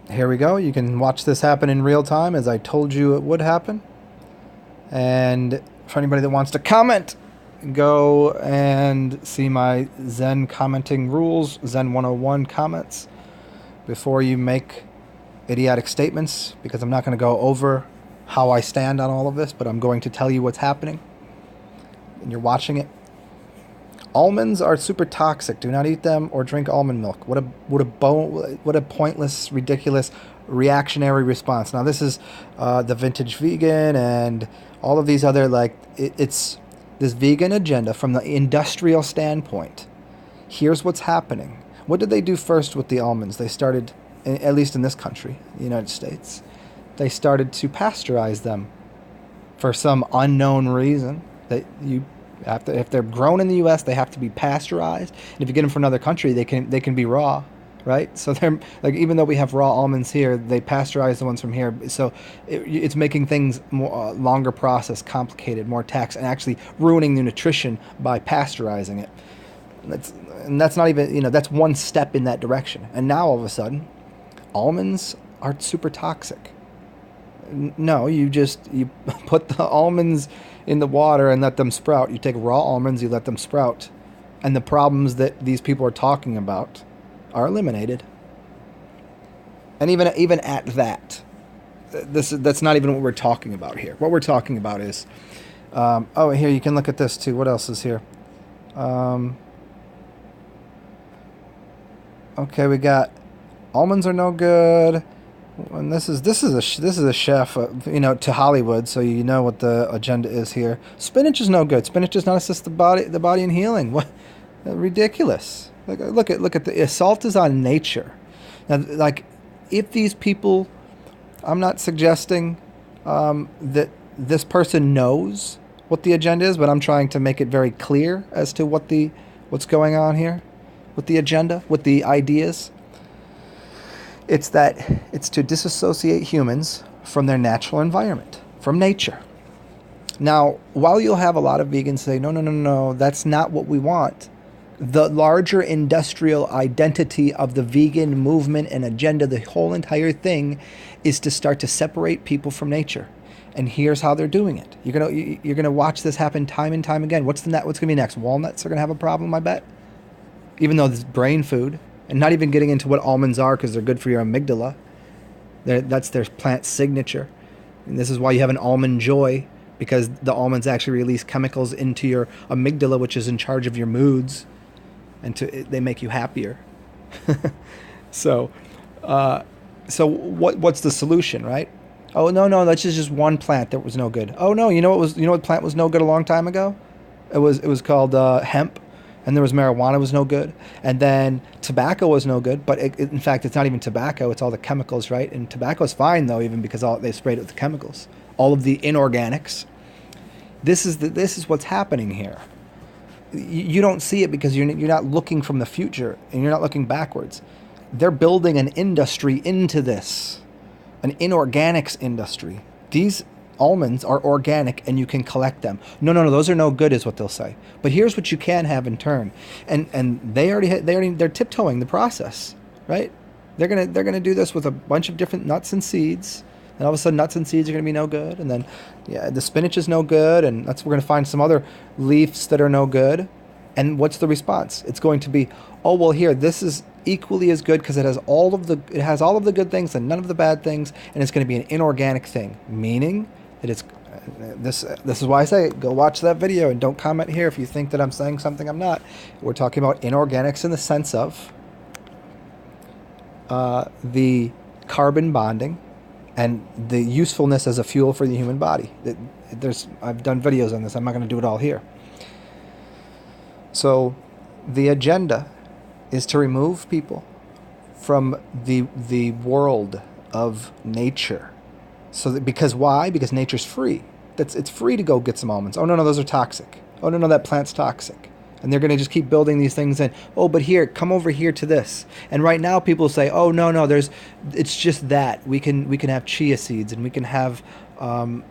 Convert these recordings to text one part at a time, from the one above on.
here we go. You can watch this happen in real time as I told you it would happen. And for anybody that wants to comment, go and see my Zen commenting rules, Zen 101 comments, before you make idiotic statements, because I'm not going to go over how I stand on all of this, but I'm going to tell you what's happening. And you're watching it. Almonds are super toxic. Do not eat them or drink almond milk. What a pointless, ridiculous, reactionary response. Now this is the vintage vegan and all of these other it's this vegan agenda from the industrial standpoint. Here's what's happening. What did they do first with the almonds? They started, at least in this country, the United States, they started to pasteurize them for some unknown reason. That you have to, if they're grown in the U.S., they have to be pasteurized. And if you get them from another country, they can be raw, right? So they're like, even though we have raw almonds here, they pasteurize the ones from here. So it's making things more longer process, complicated, more tax, and actually ruining the nutrition by pasteurizing it. That's not even, that's one step in that direction. And now all of a sudden, almonds are super toxic. No, you put the almonds in the water and let them sprout. You take raw almonds, you let them sprout, and the problems that these people are talking about are eliminated. And even at that, that's not even what we're talking about here. What we're talking about is, here you can look at this too. What else is here? Okay, we got almonds are no good. And this is a chef, to Hollywood, so you know what the agenda is here. Spinach is no good. Spinach does not assist the body in healing. What? Ridiculous. Look at the assault is on nature. Now, if these people, I'm not suggesting that this person knows what the agenda is, but I'm trying to make it very clear as to what's going on here with the agenda, with the ideas. It's to disassociate humans from their natural environment, from nature. Now, while you'll have a lot of vegans say, no, that's not what we want, the larger industrial identity of the vegan movement and agenda, the whole entire thing, is to start to separate people from nature. And here's how they're doing it. You're gonna watch this happen time and time again. What's gonna be next? Walnuts are gonna have a problem, I bet. Even though it's brain food. And not even getting into what almonds are, because they're good for your amygdala. That's their plant signature. And this is why you have an almond joy, because the almonds actually release chemicals into your amygdala, which is in charge of your moods, and they make you happier. So what's the solution, right? Oh no, that's just one plant that was no good. Oh no, you know what plant was no good a long time ago? It was called hemp. And there was marijuana was no good. And then tobacco was no good. But in fact, it's not even tobacco. It's all the chemicals, right? And tobacco's fine, though, even because they sprayed it with the chemicals. All of the inorganics. This is what's happening here. You don't see it because you're not looking from the future. And you're not looking backwards. They're building an industry into this. An inorganics industry. These almonds are organic and you can collect them. No, those are no good is what they'll say. But here's what you can have in turn. And they're tiptoeing the process, right? They're gonna do this with a bunch of different nuts and seeds. And all of a sudden nuts and seeds are gonna be no good. And then the spinach is no good, and we're gonna find some other leaves that are no good. And what's the response? It's going to be, oh well, here, this is equally as good because it has all of the good things and none of the bad things, and it's going to be an inorganic thing, meaning that it's this is why I say go watch that video and don't comment here if you think that I'm saying something I'm not. We're talking about inorganics in the sense of the carbon bonding and the usefulness as a fuel for the human body. I've done videos on this. I'm not going to do it all here. So the agenda is to remove people from the world of nature. Because why? Because nature's free. It's free to go get some almonds. Oh no, those are toxic. Oh no, that plant's toxic. And they're going to just keep building these things in. Oh, but here, come over here to this. And right now people say, oh no, it's just that. We can have chia seeds, and we can have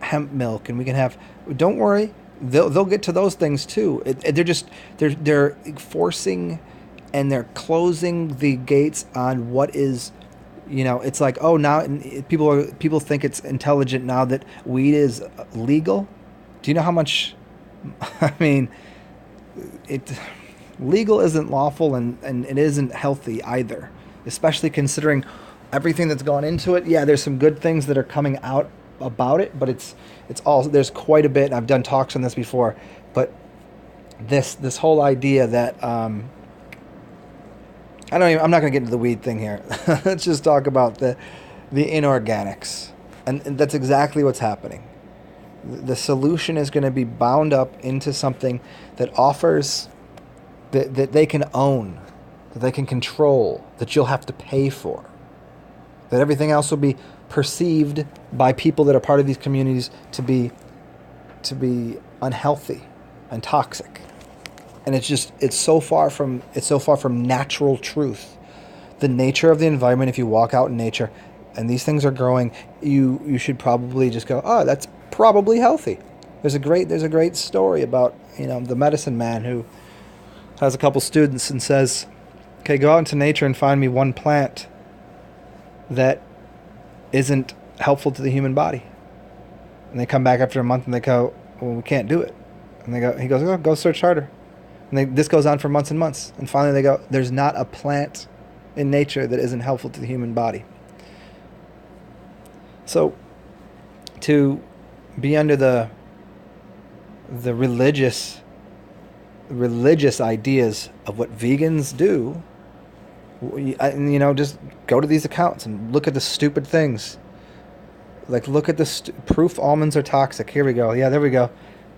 hemp milk, and we can have. Don't worry, they'll get to those things too. They're forcing, and they're closing the gates on what is It's like, oh, now people think it's intelligent now that weed is legal. Do you know how much? I mean, it legal isn't lawful, and it isn't healthy either, especially considering everything that's gone into it. Yeah, there's some good things that are coming out about it, but it's all, there's quite a bit. And I've done talks on this before, but this whole idea that I'm not going to get into the weed thing here. Let's just talk about the inorganics, and that's exactly what's happening. The solution is going to be bound up into something that offers, that they can own, that they can control, that you'll have to pay for, that everything else will be perceived by people that are part of these communities to be unhealthy and toxic. And it's so far from natural truth. The nature of the environment, if you walk out in nature and these things are growing, you should probably just go, oh, that's probably healthy. There's a great story about, the medicine man who has a couple students and says, okay, go out into nature and find me one plant that isn't helpful to the human body. And they come back after a month and they go, well, we can't do it. And he goes, oh, go search harder. And this goes on for months and months. And finally they go, there's not a plant in nature that isn't helpful to the human body. So to be under the religious ideas of what vegans do, just go to these accounts and look at the stupid things. Like, look at the proof almonds are toxic. Here we go. Yeah, there we go.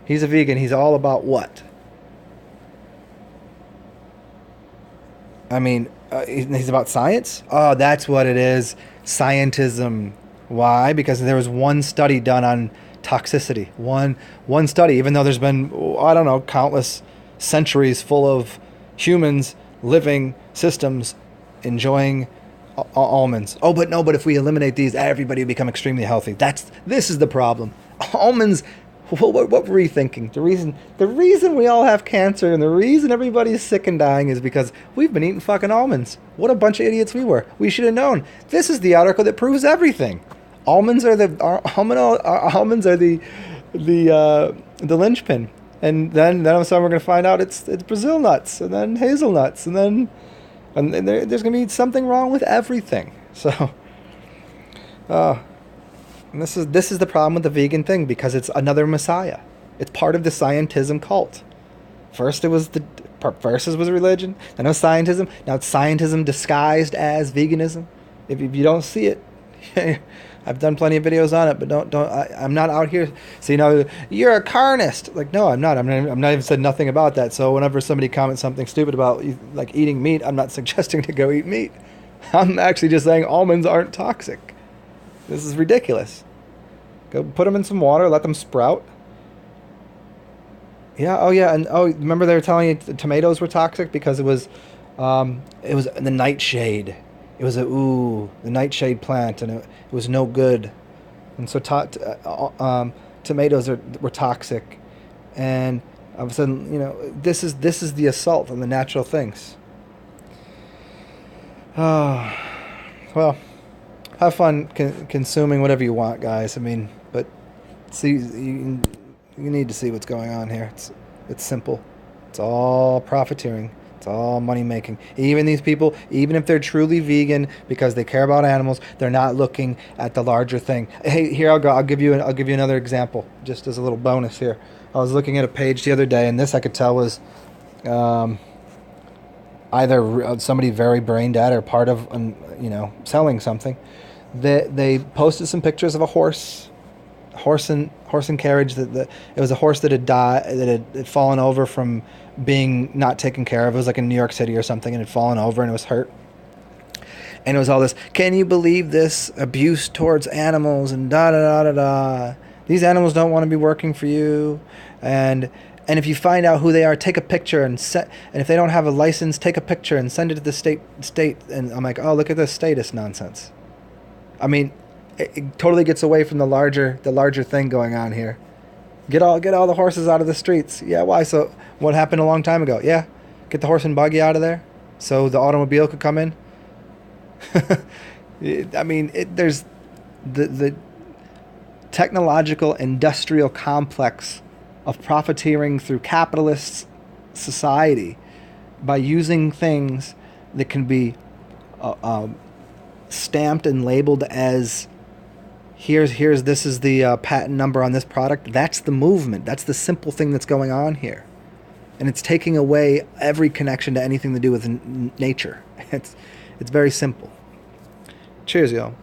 He's a vegan. He's all about what? I mean, he's about science? Oh, that's what it is. Scientism. Why? Because there was one study done on toxicity. One study, even though there's been, I don't know, countless centuries full of humans living systems enjoying almonds. Oh, but if we eliminate these, everybody will become extremely healthy. This is the problem. Almonds, what were we thinking? The reason we all have cancer and the reason everybody's sick and dying is because we've been eating fucking almonds. What a bunch of idiots we were. We should have known. This is the article that proves everything. Almonds are the linchpin. And then all of a sudden we're going to find out it's Brazil nuts, and then hazelnuts, and there's going to be something wrong with everything. So, and this is the problem with the vegan thing, because it's another messiah. It's part of the scientism cult. First it was religion, then it was scientism. Now it's scientism disguised as veganism. If you don't see it, I've done plenty of videos on it, but I'm not out here. So, you're a carnist. Like, no, I'm not. I'm not even said nothing about that. So whenever somebody comments something stupid about like eating meat, I'm not suggesting to go eat meat. I'm actually just saying almonds aren't toxic. This is ridiculous. Go put them in some water, let them sprout. Yeah. Oh yeah. And remember they were telling you the tomatoes were toxic because it was the nightshade. It was the nightshade plant, and it was no good. And so tomatoes were toxic, and all of a sudden, this is the assault on the natural things. Oh, well, have fun consuming whatever you want, guys. I mean, but see, you need to see what's going on here. It's simple. It's all profiteering. It's all money making. Even these people, even if they're truly vegan because they care about animals, they're not looking at the larger thing. Hey, here I'll give you another example, just as a little bonus here. I was looking at a page the other day, and this I could tell was either somebody very brain dead or part of selling something. They posted some pictures of a horse and carriage. It was a horse that had died, that had fallen over from being not taken care of. It was like in New York City or something, and had fallen over and it was hurt. And it was all this, can you believe this abuse towards animals and da da da da da. These animals don't want to be working for you, and if you find out who they are, take a picture and if they don't have a license, take a picture and send it to the state. And I'm like, oh, look at this statist nonsense. I mean, it totally gets away from the larger thing going on here. Get all the horses out of the streets. Yeah, why? So what happened a long time ago? Yeah, get the horse and buggy out of there so the automobile could come in. I mean, there's the technological industrial complex of profiteering through capitalist society by using things that can be stamped and labeled as here's this is the patent number on this product. That's the movement. That's the simple thing that's going on here, and it's taking away every connection to anything to do with nature. It's very simple. Cheers, y'all.